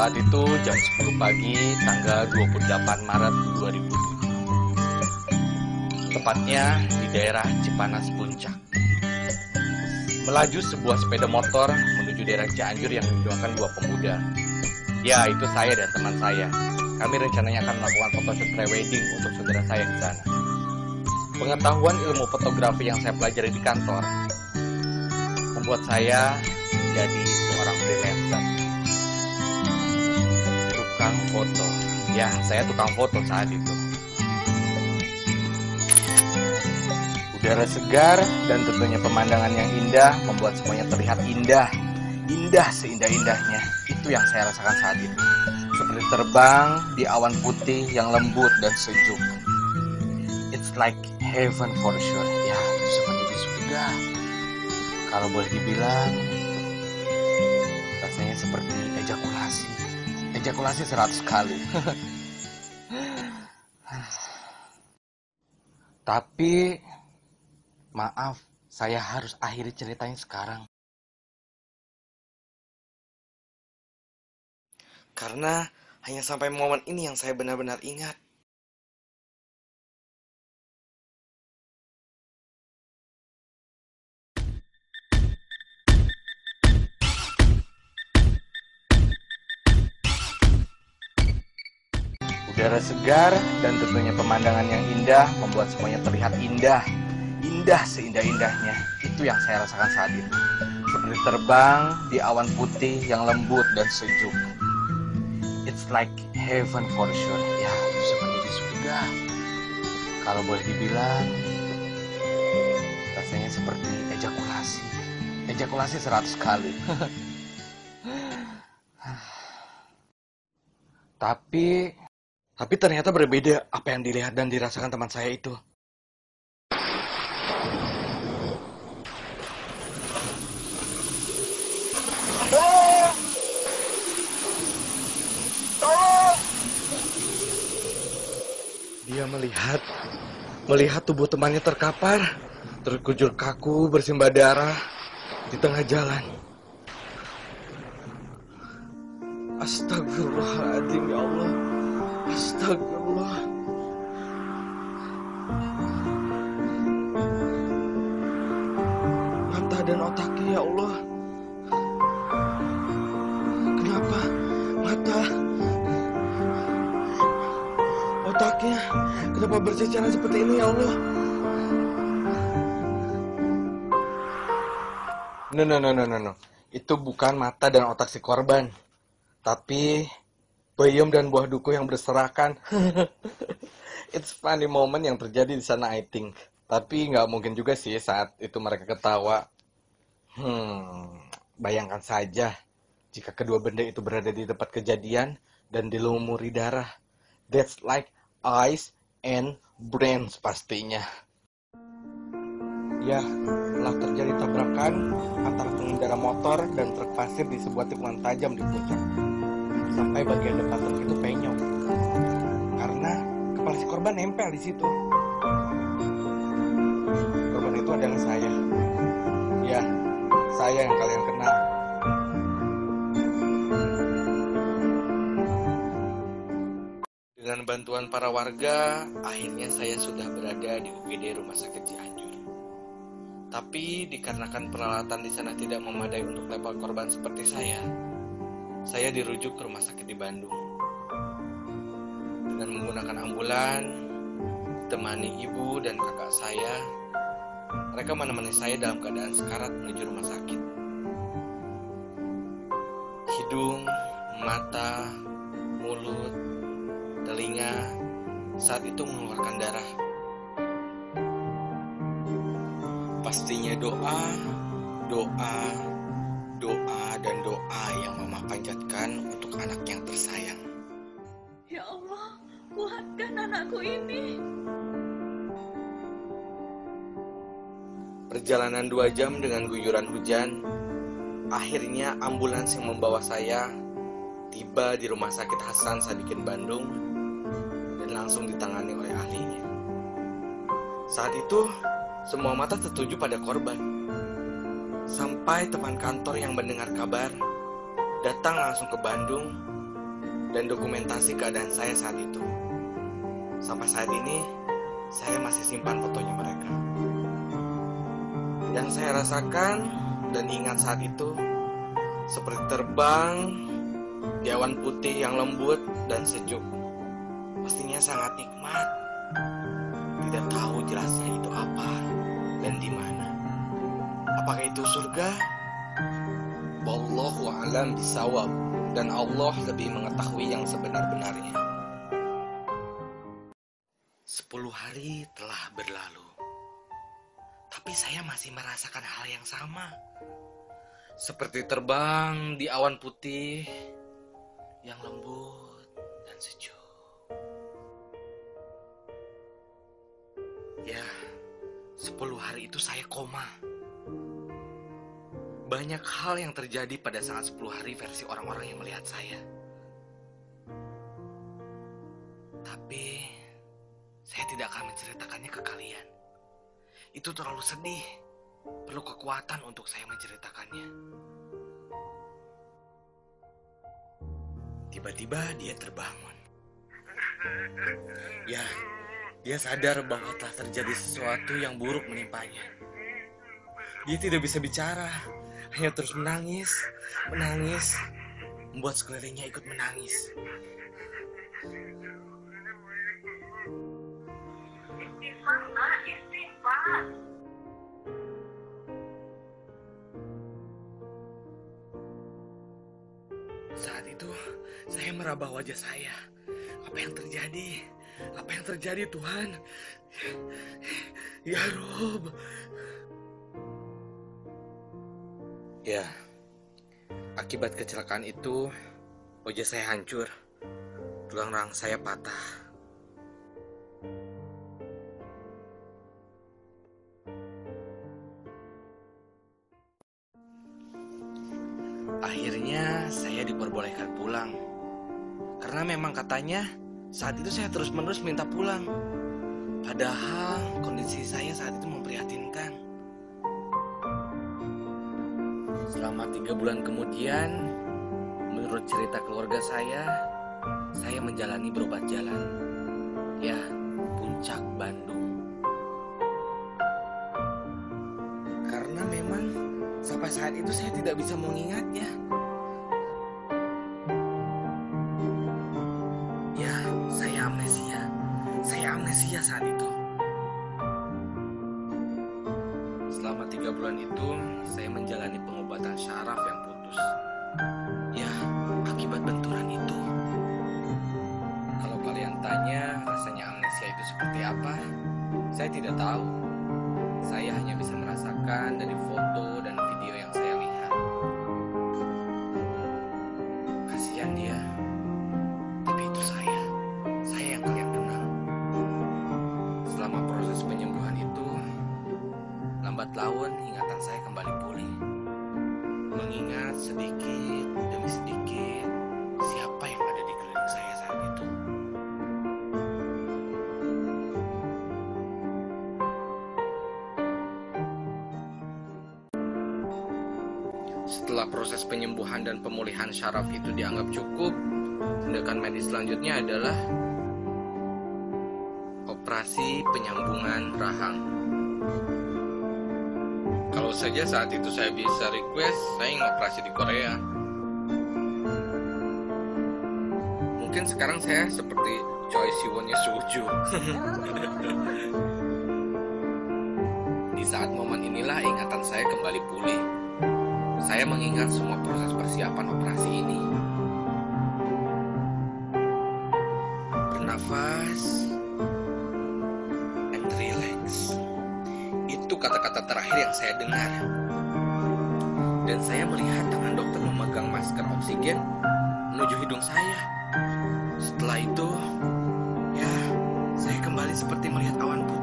Saat itu jam 10 pagi tanggal 28 Maret 2007. Tepatnya di daerah Cipanas Puncak. Melaju sebuah sepeda motor menuju daerah Cianjur yang didoakan dua pemuda. Ya, itu saya dan teman saya. Kami rencananya akan melakukan photoshoot pre-wedding untuk saudara saya di sana. Pengetahuan ilmu fotografi yang saya pelajari di kantor membuat saya menjadi seorang freelancer. Tukang foto. Ya, saya tukang foto saat itu. Udara segar dan tentunya pemandangan yang indah membuat semuanya terlihat indah. Indah seindah-indahnya. Itu yang saya rasakan saat itu. Seperti terbang di awan putih yang lembut dan sejuk. It's like heaven for sure. Ya, itu seperti di surga. Kalau boleh dibilang, rasanya seperti ejakulasi. Ejakulasi 100 kali. Tapi, maaf, saya harus akhiri ceritanya sekarang. Karena hanya sampai momen ini yang saya benar-benar ingat. Udara segar dan tentunya pemandangan yang indah membuat semuanya terlihat indah. Indah seindah-indahnya. Itu yang saya rasakan saat itu. Seperti terbang di awan putih yang lembut dan sejuk. It's like heaven for sure. Ya, itu seperti di surga. Kalau boleh dibilang, rasanya seperti ejakulasi. Ejakulasi 100 kali. Tapi ternyata berbeda apa yang dilihat dan dirasakan teman saya itu. Dia melihat tubuh temannya terkapar, terkujur kaku, bersimbah darah di tengah jalan. Astagfirullahaladzim, ya Allah. Astagfirullah. Mata dan otaknya, ya Allah. Kenapa mata, otaknya, kenapa berceceran seperti ini, ya Allah? No. Itu bukan mata dan otak si korban. Tapi peyem dan buah duku yang berserakan. It's funny moment yang terjadi di sana, I think. Tapi nggak mungkin juga sih saat itu mereka ketawa. Bayangkan saja jika kedua benda itu berada di tempat kejadian dan dilumuri darah. That's like eyes and brains pastinya. Ya, telah terjadi tabrakan antara pengendara motor dan truk pasir di sebuah tikungan tajam di puncak. Sampai bagian depan truk itu penyok. Karena kepala si korban nempel di situ. Korban itu adalah saya. Ya, saya yang kalian kenal. Dengan bantuan para warga, akhirnya saya sudah berada di UGD Rumah Sakit Cianjur. Tapi dikarenakan peralatan di sana tidak memadai untuk level korban seperti saya dirujuk ke rumah sakit di Bandung. Dengan menggunakan ambulan, temani ibu dan kakak saya, mereka menemani saya dalam keadaan sekarat menuju rumah sakit. Hidung, mata, mulut, telinga saat itu mengeluarkan darah. Pastinya doa dan doa yang Mama panjatkan untuk anak yang tersayang. Ya Allah, kuatkan anakku ini. Perjalanan 2 jam dengan guyuran hujan, akhirnya ambulans yang membawa saya tiba di Rumah Sakit Hasan Sadikin Bandung dan langsung ditangani oleh ahlinya. Saat itu, semua mata tertuju pada korban. Sampai teman kantor yang mendengar kabar datang langsung ke Bandung dan dokumentasi keadaan saya saat itu. Sampai saat ini, saya masih simpan fotonya mereka. Yang saya rasakan dan ingat saat itu, seperti terbang di awan putih yang lembut dan sejuk. Pastinya sangat nikmat. Tidak tahu jelasnya itu apa dan di mana. Apakah itu surga? Wallahu a'lam bishawab. Dan Allah lebih mengetahui yang sebenar-benarnya. 10 hari telah berlalu. Tapi saya masih merasakan hal yang sama. Seperti terbang di awan putih yang lembut dan sejuk. Ya, 10 hari itu saya koma. Banyak hal yang terjadi pada saat 10 hari versi orang-orang yang melihat saya. Tapi saya tidak akan menceritakannya ke kalian. Itu terlalu sedih. Perlu kekuatan untuk saya menceritakannya. Tiba-tiba dia terbangun. Ya, dia sadar bahwa telah terjadi sesuatu yang buruk menimpanya. Dia tidak bisa bicara. Hanya terus menangis, membuat sekelilingnya ikut menangis. Istighfar. Saat itu, saya meraba wajah saya. Apa yang terjadi? Apa yang terjadi, Tuhan? Ya Rob. Ya, akibat kecelakaan itu, wajah saya hancur, tulang rahang saya patah. Akhirnya saya diperbolehkan pulang, karena memang katanya saat itu saya terus-menerus minta pulang. Padahal kondisi saya saat itu memprihatinkan. Selama 3 bulan kemudian, menurut cerita keluarga saya menjalani berobat jalan. Ya, Puncak Bandung. Karena memang sampai saat itu saya tidak bisa mengingatnya. Ya, saya amnesia saat itu. Selama 3 bulan itu, saya menjalani pengobatan syaraf yang putus. Ya, akibat benturan itu. Kalau kalian tanya rasanya amnesia itu seperti apa, saya tidak tahu. Saya hanya bisa merasakan dari foto dan video yang saya lihat. Kasihan dia. Tapi itu saya yang kalian kenal. Selama proses penyembuhan itu, lambat laun ingatan saya kembali pulih. Mengingat sedikit demi sedikit siapa yang ada di keliling saya saat itu. Setelah proses penyembuhan dan pemulihan syaraf itu dianggap cukup, tindakan medis selanjutnya adalah operasi penyambungan rahang. Kalau saja saat itu saya bisa request, saya ingin operasi di Korea. Mungkin sekarang saya seperti Choi Siwonnya Suju. Di saat momen inilah ingatan saya kembali pulih. Saya mengingat semua proses persiapan operasi ini. Bernafas and relax. Itu kata-kata terakhir yang saya dengar. Dan saya melihat tangan dokter memegang masker oksigen menuju hidung saya. Setelah itu, ya, saya kembali seperti melihat awan putih.